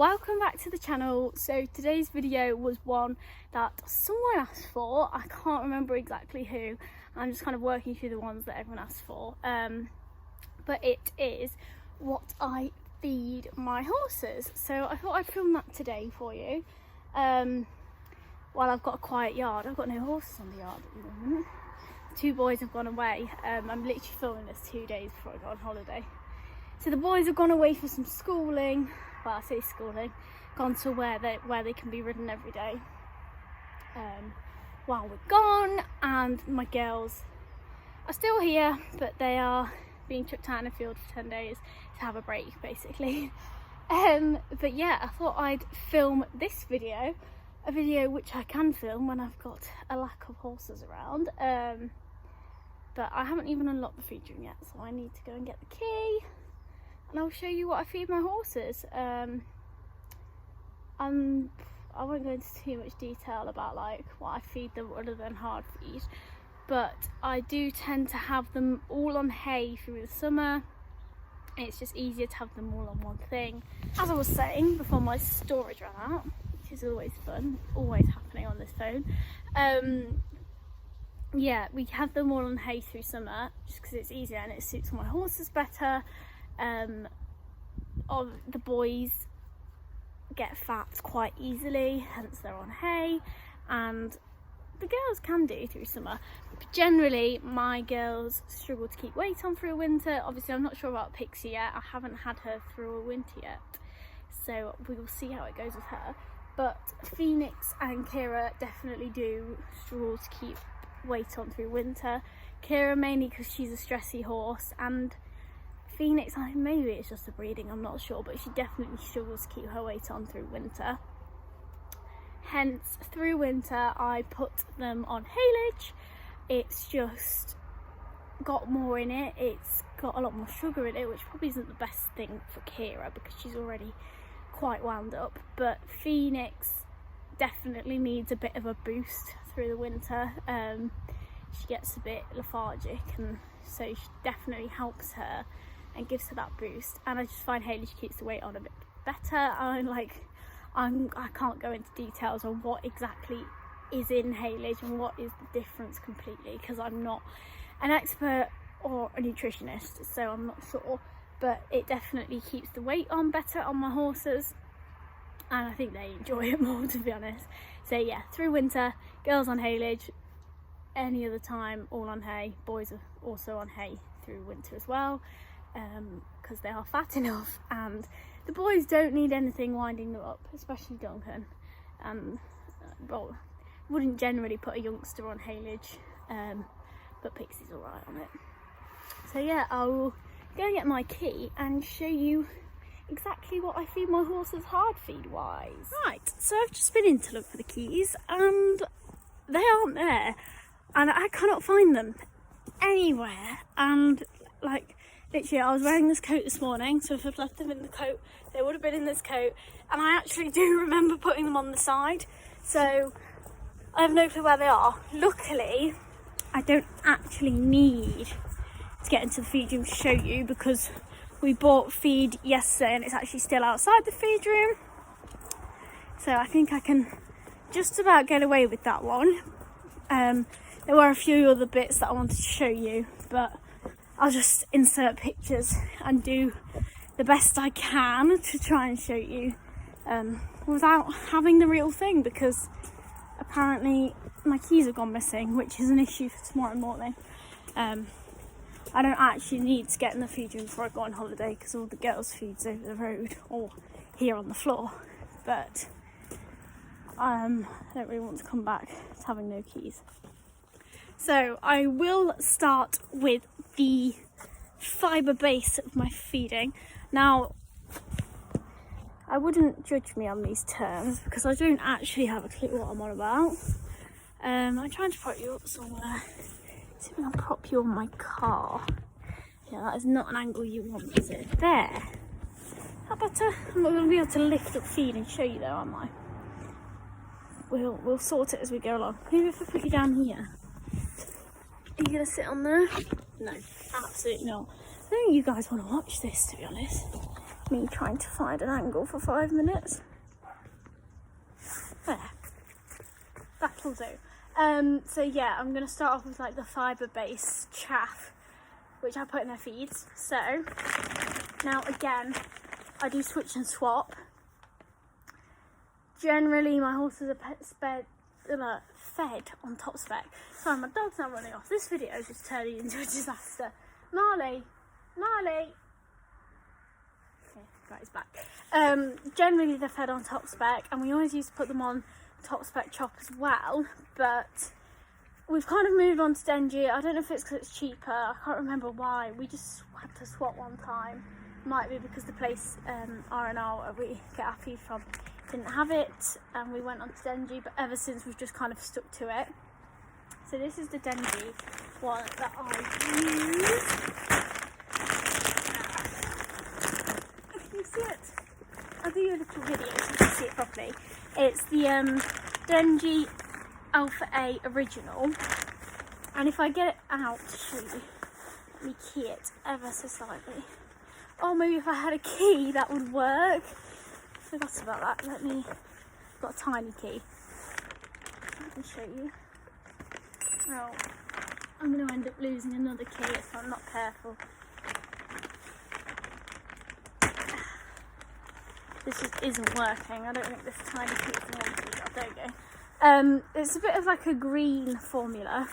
welcome back to the channel. So today's video was one that someone asked for. I can't remember exactly who. I'm just kind of working through the ones that everyone asked for, but it is what I feed my horses. So I thought I'd film that today for you while I've got a quiet yard. I've got no horses on the yard at the moment. Two boys have gone away. I'm literally filming this 2 days before I go on holiday. So the boys have gone away for some schooling. Well, I say schooling, gone to where they can be ridden every day while we're gone, and my girls are still here, but they are being chucked out in a field for 10 days to have a break, basically. But yeah, I thought I'd film this video, a video which I can film when I've got a lack of horses around, but I haven't even unlocked the feed room yet, so I need to go and get the key. And I'll show you what I feed my horses. I won't go into too much detail about like what I feed them other than hard feed, but I do tend to have them all on hay through the summer. It's just easier to have them all on one thing. As I was saying before my storage ran out, which is always fun, always happening on this phone. Yeah, we have them all on hay through summer just because it's easier and it suits my horses better. The boys get fat quite easily, hence they're on hay, and the girls can do through summer. But generally my girls struggle to keep weight on through winter. Obviously I'm not sure about Pixie yet, I haven't had her through a winter yet, so we will see how it goes with her. But Phoenix and Kira definitely do struggle to keep weight on through winter. Kira mainly because she's a stressy horse, and Phoenix, maybe it's just the breeding, I'm not sure, but she definitely struggles to keep her weight on through winter. Hence, through winter, I put them on haylage. It's just got more in it. It's got a lot more sugar in it, which probably isn't the best thing for Kira because she's already quite wound up. But Phoenix definitely needs a bit of a boost through the winter. She gets a bit lethargic, and so she definitely helps her and gives her that boost. And I just find haylage keeps the weight on a bit better. I can't go into details on what exactly is in haylage and what is the difference completely, because I'm not an expert or a nutritionist, so I'm not sure, but it definitely keeps the weight on better on my horses, and I think they enjoy it more, to be honest. So yeah, through winter, girls on haylage. Any other time, all on hay. Boys are also on hay through winter as well, because they are fat enough, and the boys don't need anything winding them up, especially Duncan. Well, wouldn't generally put a youngster on haylage, but Pixie's alright on it. So yeah, I'll go and get my key and show you exactly what I feed my horses hard feed wise. Right, so I've just been in to look for the keys and they aren't there, and I cannot find them anywhere. And like, literally, I was wearing this coat this morning, so if I've left them in the coat, they would have been in this coat, and I actually do remember putting them on the side, so I have no clue where they are. Luckily, I don't actually need to get into the feed room to show you, because we bought feed yesterday and it's actually still outside the feed room, so I think I can just about get away with that one. There were a few other bits that I wanted to show you, but I'll just insert pictures and do the best I can to try and show you without having the real thing, because apparently my keys have gone missing, which is an issue for tomorrow morning. I don't actually need to get in the feed room before I go on holiday, because all the girls' feed's over the road or here on the floor, but I don't really want to come back to having no keys. So I will start with the fibre base of my feeding. Now, I wouldn't judge me on these terms because I don't actually have a clue what I'm on about. I'm trying to prop you up somewhere. See if I can prop you on my car. Yeah, that is not an angle you want, is it? There. How better? I'm not going to be able to lift up feed and show you though, am I? We'll sort it as we go along. Maybe if I put you down here. Are you going to sit on there? No, absolutely not. I don't think you guys want to watch this, to be honest. me trying to find an angle for 5 minutes. There, that'll do. So yeah, I'm going to start off with like the fibre-based chaff, which I put in their feeds. So now again, I do switch and swap. Generally my horses are fed on top spec. Sorry, my dog's not running off. This video is just turning into a disaster. Marley. Okay, right, he's back. Generally they're fed on top spec, and we always used to put them on top spec chop as well, but we've kind of moved on to Dengi. I don't know if it's because it's cheaper, I can't remember why. We just had to swap one time. Might be because the place R&R where we get our feed from didn't have it, and we went on to Dengi, but ever since we've just kind of stuck to it. So this is the Dengi one that I use. Can you see it? I'll do you a little video so you can see it properly. It's the Dengi Alpha A Original, and if I get it out to show you, let me key it ever so slightly. Oh, maybe if I had a key that would work. I forgot about that. I've got a tiny key. Let me show you. Oh, I'm going to end up losing another key if I'm not careful. This just isn't working. I don't think this tiny key is the one to do. There we go. It's a bit of like a green formula.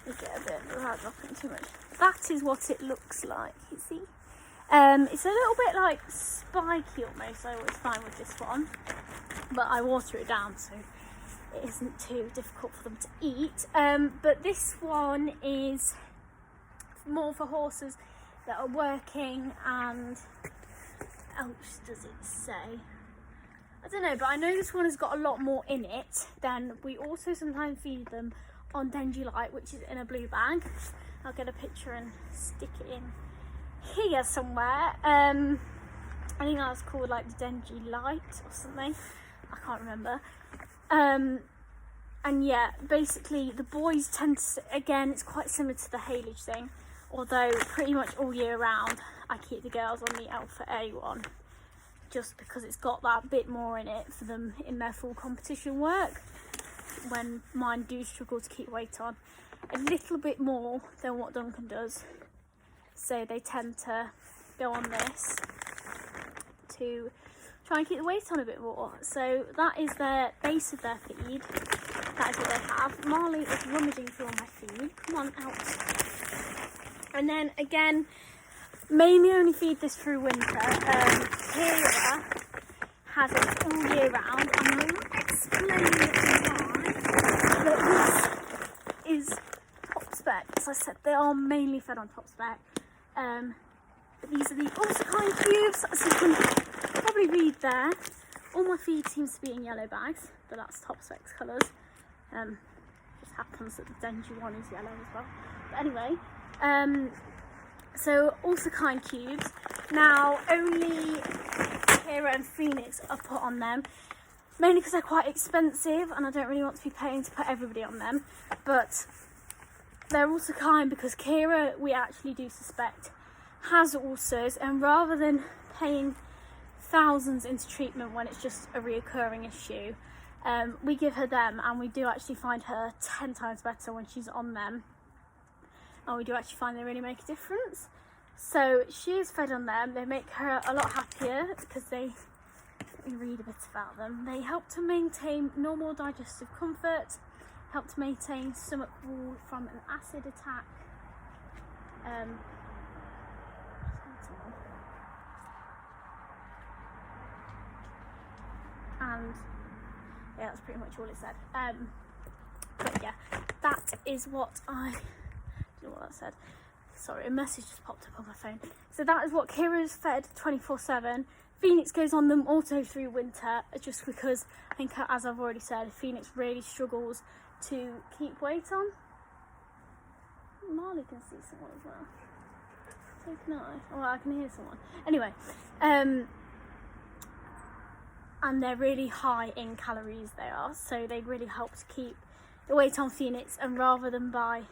You get a bit without dropping too much. That is what it looks like, you see. It's a little bit like spiky almost. I always find with this one, but I water it down so it isn't too difficult for them to eat. But this one is more for horses that are working, and what else does it say? I don't know, but I know this one has got a lot more in it. Then we also sometimes feed them on Dengi Light, which is in a blue bag. I'll get a picture and stick it in here somewhere. I think that was called like the Dengi Light or something. I can't remember. And yeah, basically the boys tend to, again, it's quite similar to the haylage thing, although pretty much all year round I keep the girls on the Alpha A one, just because it's got that bit more in it for them in their full competition work, when mine do struggle to keep weight on a little bit more than what Duncan does. So they tend to go on this to try and keep the weight on a bit more. So that is their base of their feed. That is what they have. Marley is rummaging through all my feed. Come on, out. And then again, mainly only feed this through winter. Kira has it all year round. I'm going to explain why. But this is top spec. As I said, they are mainly fed on top spec. But these are the Ultrakind cubes, as you can probably read there. All my feed seems to be in yellow bags, but that's top spec's colours. Just happens that the Dengi one is yellow as well. But anyway, so Ultrakind cubes. Now only Kira and Phoenix are put on them, mainly because they're quite expensive and I don't really want to be paying to put everybody on them. But they're also kind because Kira, we actually do suspect, has ulcers, and rather than paying thousands into treatment when it's just a reoccurring issue, we give her them, and we do actually find her 10 times better when she's on them, and we do actually find they really make a difference. So she is fed on them. They make her a lot happier because they, let me read a bit about them, they help to maintain normal digestive comfort, help to maintain stomach wall from an acid attack. And yeah, that's pretty much all it said. But yeah, that is what I don't know what that said. Sorry, a message just popped up on my phone. So that is what Kira's fed 24/7. Phoenix goes on them also through winter, just because I think, as I've already said, Phoenix really struggles to keep weight on. Marley can see someone as well. So can I. Well, I can hear someone. Anyway, and they're really high in calories, they are, so they really help to keep the weight on Phoenix. And rather than buy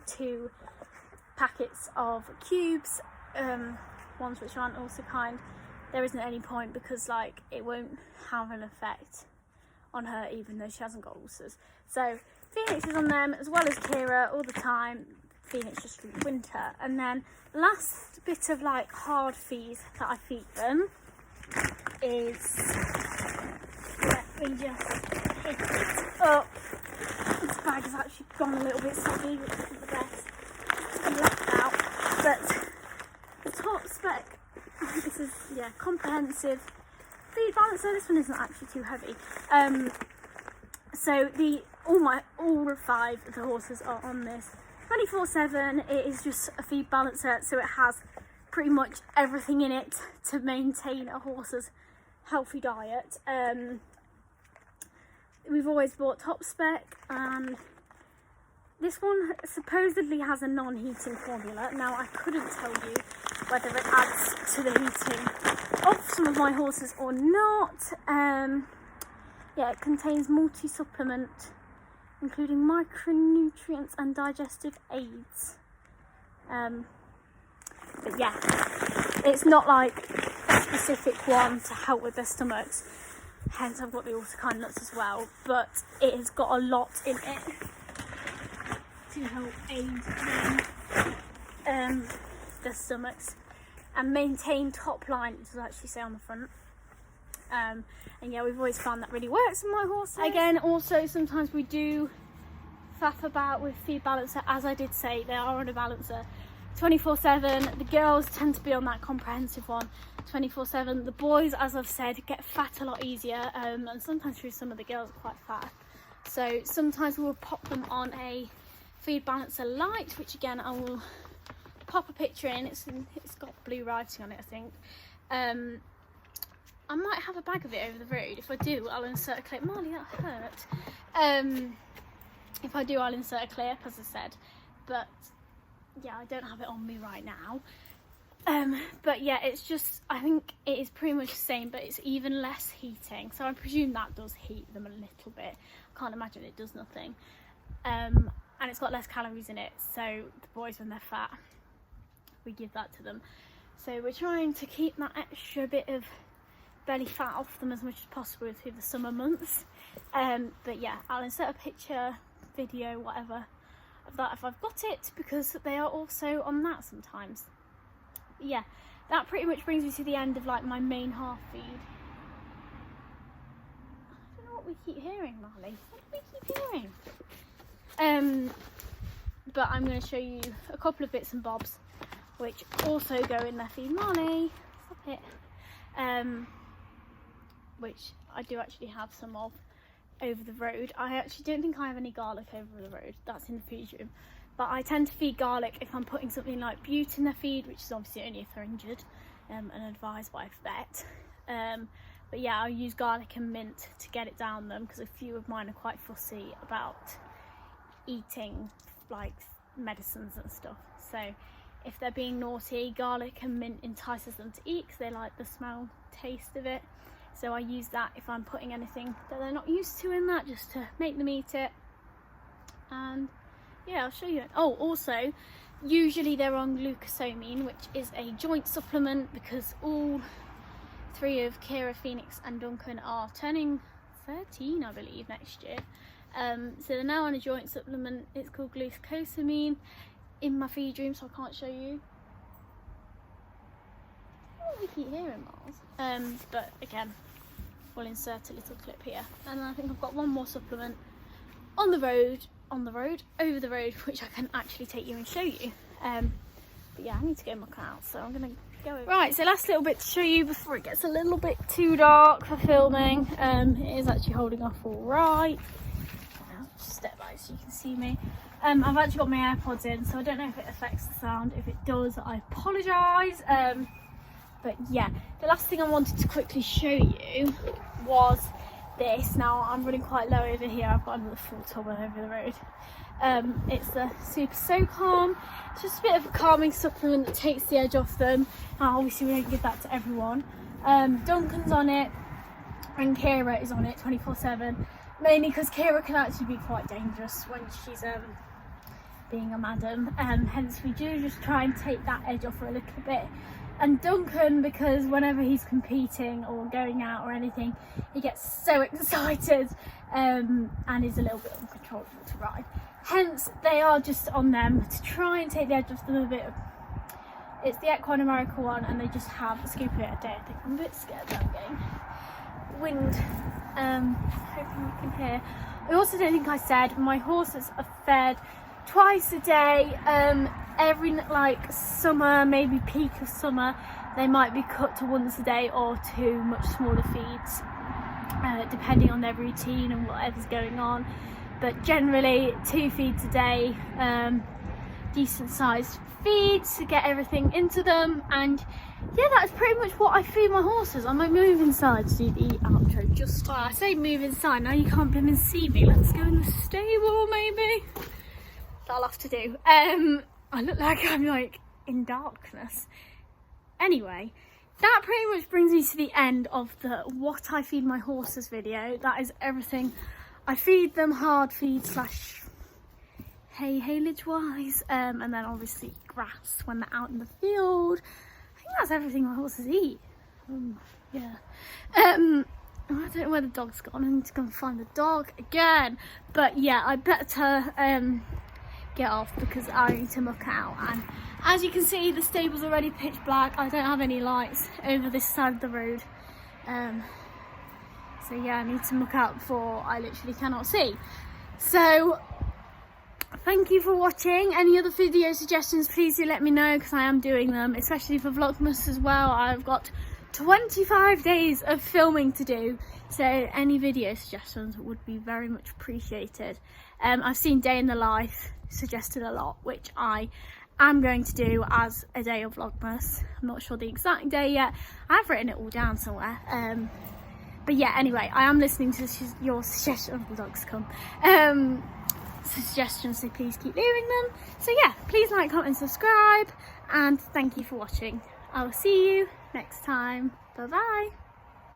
2 packets of cubes, ones which aren't also kind, there isn't any point, because like it won't have an effect on her even though she hasn't got ulcers. So Phoenix is on them as well as Kira all the time. Phoenix just through winter. And then last bit of like hard feeds that I feed them is, let me just pick it up. This bag has actually gone a little bit soggy, which isn't the best. It's been left out. But the top spec, this is, yeah, comprehensive feed balancer. This one isn't actually too heavy. So all 5 of the horses are on this 24/7. It is just a feed balancer, so it has pretty much everything in it to maintain a horse's healthy diet. We've always bought top spec, and this one supposedly has a non-heating formula. Now I couldn't tell you whether it adds to the heating of some of my horses or not. Yeah, it contains multi-supplement, including micronutrients and digestive aids. But yeah, it's not like a specific one to help with their stomachs, hence I've got the Autokind nuts as well, but it has got a lot in it to help aid their stomachs and maintain top line, it does actually say on the front. And yeah, we've always found that really works with my horses. Again, also sometimes we do faff about with feed balancer. As I did say, they are on a balancer 24/7. The girls tend to be on that comprehensive one 24/7. The boys, as I've said, get fat a lot easier, and sometimes through some of the girls are quite fat. So sometimes we'll pop them on a feed balancer light, which again I will pop a picture in. It's got blue writing on it, I think. I might have a bag of it over the road. If I do, I'll insert a clip. Marley, that hurt. If I do, I'll insert a clip, as I said. But yeah, I don't have it on me right now. But yeah, it's just, I think it is pretty much the same, but it's even less heating. So I presume that does heat them a little bit. I can't imagine it does nothing. And it's got less calories in it. So the boys, when they're fat, we give that to them. So we're trying to keep that extra bit of belly fat off them as much as possible through the summer months. But yeah, I'll insert a picture, video, whatever of that if I've got it, because they are also on that sometimes. But yeah, that pretty much brings me to the end of like my main half feed. I don't know what we keep hearing, Marley. What do we keep hearing? But I'm going to show you a couple of bits and bobs which also go in their feed. Marley, stop it. Which I do actually have some of over the road. I actually don't think I have any garlic over the road. That's in the feed room. But I tend to feed garlic if I'm putting something like bute in their feed, which is obviously only if they're injured and advised by a vet. But yeah, I'll use garlic and mint to get it down them, because a few of mine are quite fussy about eating like medicines and stuff. So if they're being naughty, garlic and mint entices them to eat because they like the smell, taste of it. So I use that if I'm putting anything that they're not used to in that, just to make them eat it. And yeah, I'll show you it. Oh, also, usually they're on glucosamine, which is a joint supplement, because all 3 of Kira, Phoenix and Duncan are turning 13, I believe, next year. So they're now on a joint supplement. It's called glucosamine, in my feed room, so I can't show you. What do we keep hearing, Miles? But again, we'll insert a little clip here. And then I think I've got one more supplement over the road, which I can actually take you and show you. But yeah, I need to go muck out, so I'm gonna go over. Right, so last little bit to show you before it gets a little bit too dark for filming. It is actually holding off all right. I'll just step back so you can see me. I've actually got my AirPods in, so I don't know if it affects the sound. If it does, I apologise. But yeah, the last thing I wanted to quickly show you was this. Now I'm running quite low over here. I've got another full tub over the road. It's the Super So Calm. It's just a bit of a calming supplement that takes the edge off them. Obviously we don't give that to everyone. Duncan's on it and Kira is on it 24/7, mainly because Kira can actually be quite dangerous when she's being a madam, hence we do just try and take that edge off for a little bit. And Duncan, because whenever he's competing or going out or anything, he gets so excited and is a little bit uncontrollable to ride. Hence, they are just on them to try and take the edge off them a bit. It's the Equine America one, and they just have a scoop of it a day. I think I'm a bit scared that I'm getting wind. Hoping you can hear. I also don't think I said my horses are fed twice a day. Every like summer, maybe peak of summer, they might be cut to once a day or two much smaller feeds, depending on their routine and whatever's going on. But generally 2 feeds a day, decent sized feeds to get everything into them. And yeah, that's pretty much what I feed my horses. I might move inside to do the outro. Just I say move inside, now you can't come and see me. Let's go in the stable maybe. That'll have to do. I look like I'm like in darkness. Anyway, that pretty much brings me to the end of the what I feed my horses video. That is everything. I feed them hard feed slash hay haylage wise, and then obviously grass when they're out in the field. I think that's everything my horses eat. Yeah. I don't know where the dog's gone. I need to go and find the dog again. But yeah, I better get off because I need to muck out. And as you can see, the stable's already pitch black. I don't have any lights over this side of the road. So yeah, I need to muck out before I literally cannot see. So thank you for watching. Any other video suggestions, please do let me know, because I am doing them, especially for Vlogmas as well. I've got 25 days of filming to do, so any video suggestions would be very much appreciated. I've seen day in the life suggested a lot, which I am going to do as a day of Vlogmas. I'm not sure the exact day yet. I've written it all down somewhere. But yeah, anyway, I am listening to your suggestions. Oh, the dog's come. Suggestions, so please keep leaving them. So yeah, please like, comment, subscribe, and thank you for watching. I will see you next time. Bye bye.